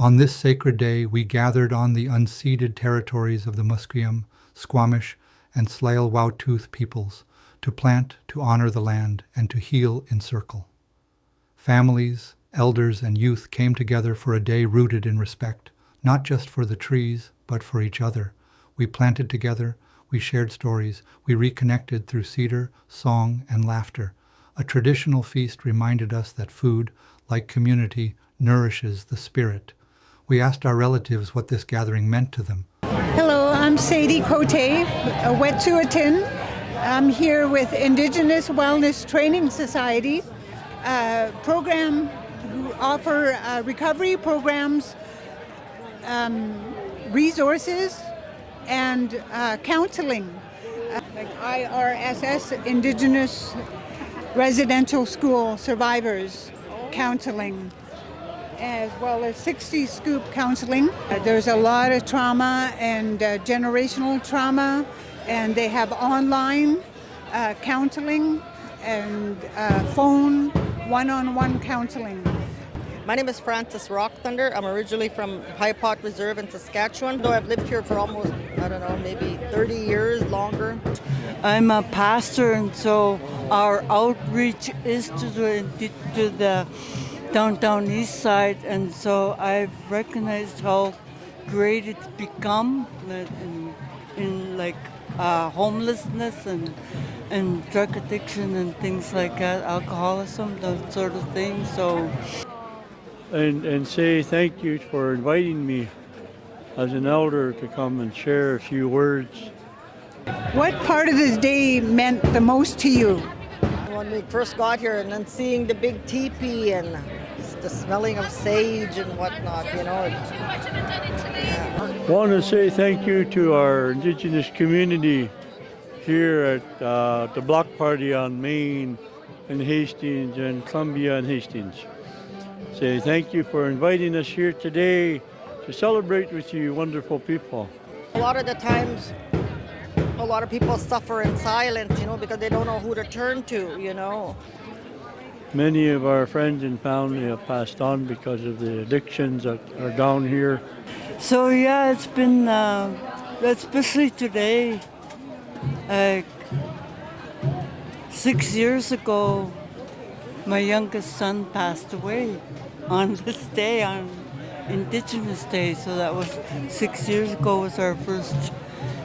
On this sacred day, we gathered on the unceded territories of the Musqueam, Squamish, and Tsleil-Waututh Peoples to plant, to honor the land, and to heal in circle. Families, elders, and youth came together for a day rooted in respect, not just for the trees, but for each other. We planted together, we shared stories, we reconnected through cedar, song, and laughter. A traditional feast reminded us that food, like community, nourishes the spirit. We asked our relatives what this gathering meant to them. Hello, I'm Sadie Cote, a Wet'suwet'en. I'm here with Indigenous Wellness Training Society, a program who offer recovery programs, resources, and counseling, like IRSS, Indigenous Residential School Survivors Counseling, as well as 60 Scoop Counseling. There's a lot of trauma and generational trauma, and they have online counseling and phone one-on-one counseling. My name is Frances Rock Thunder. I'm originally from High Pot Reserve in Saskatchewan, though I've lived here for almost, maybe 30 years longer. I'm a pastor, and so our outreach is to the downtown east side, and so I've recognized how great it's become in homelessness and drug addiction and things like that, alcoholism, that sort of thing. So. And say thank you for inviting me as an elder to come and share a few words. What part of this day meant the most to you? When we first got here, and then seeing the big teepee and the smelling of sage and whatnot, Yeah. I want to say thank you to our Indigenous community here at the Block Party on Main and Hastings and Columbia and Hastings. Say thank you for inviting us here today to celebrate with you wonderful people. A lot of the times, a lot of people suffer in silence, because they don't know who to turn to, Many of our friends and family have passed on because of the addictions that are down here. So yeah, it's been, especially today, 6 years ago, my youngest son passed away on this day, on Indigenous Day. So that was 6 years ago was our first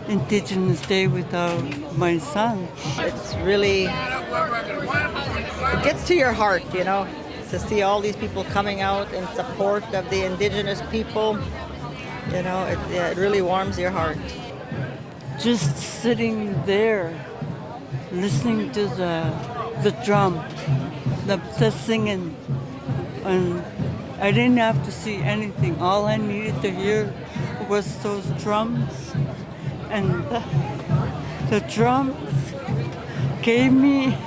Indigenous Day without my son. It's really, it gets to your heart, to see all these people coming out in support of the Indigenous people. It really warms your heart. Just sitting there, listening to the drum, the singing, and I didn't have to see anything. All I needed to hear was those drums, and the drums gave me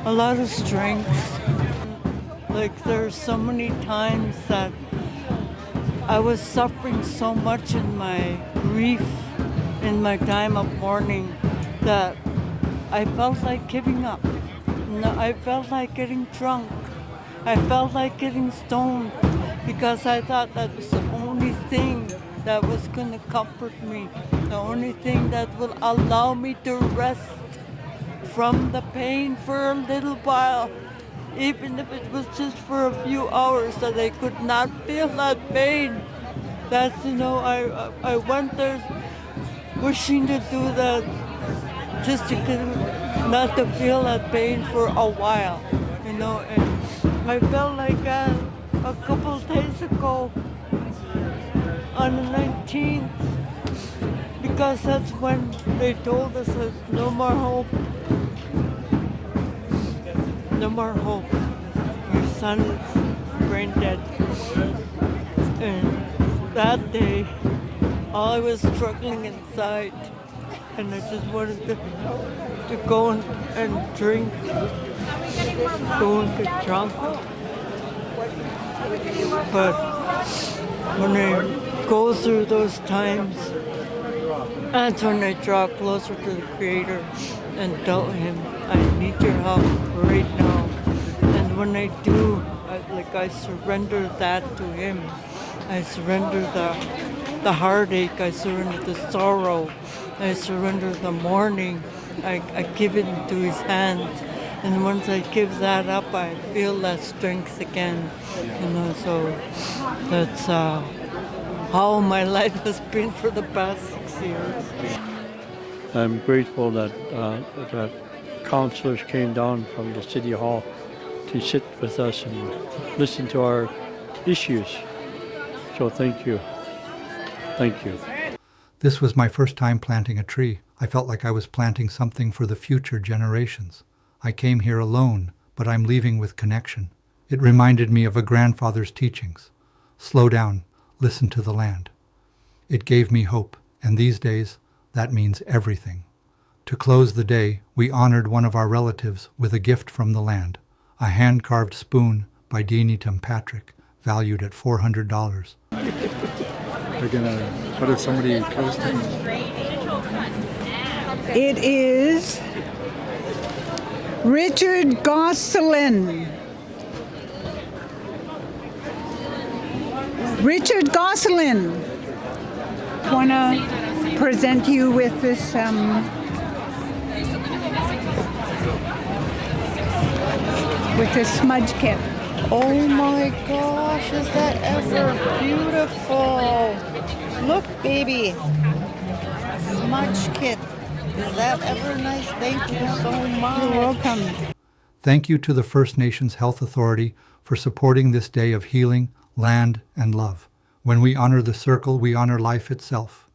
a lot of strength. Like, there's so many times that I was suffering so much in my grief, in my time of mourning, that I felt like giving up. I felt like getting drunk. I felt like getting stoned, because I thought that was the only thing that was going to comfort me, the only thing that will allow me to rest from the pain for a little while, even if it was just for a few hours, that I could not feel that pain. That's, I went there wishing to do that, just to not to feel that pain for a while, and I felt like a couple days ago on the 19th, because that's when they told us there's no more hope. No more hope. Your son is brain dead. And that day, I was struggling inside, and I just wanted to go and drink, go and get drunk. But when I go through those times, that's when I draw closer to the Creator and tell Him, I need your help right now. And when I do, I surrender that to him. I surrender the heartache. I surrender the sorrow. I surrender the mourning. I give it into his hands. And once I give that up, I feel that strength again. So that's how my life has been for the past 6 years. I'm grateful that counselors came down from the City Hall to sit with us and listen to our issues. So thank you. Thank you. This was my first time planting a tree. I felt like I was planting something for the future generations. I came here alone, but I'm leaving with connection. It reminded me of a grandfather's teachings. Slow down, listen to the land. It gave me hope, and these days, that means everything. To close the day, we honored one of our relatives with a gift from the land, a hand-carved spoon by Dene'Tum Patrick, valued at $400. What if somebody goes to It is Richard Gosselin. Richard Gosselin. I want to present you with this smudge kit. Oh my gosh, is that ever beautiful? Look, baby. Smudge kit. Is that ever nice? Thank you so much. You're welcome. Thank you to the First Nations Health Authority for supporting this day of healing, land, and love. When we honor the circle, we honor life itself.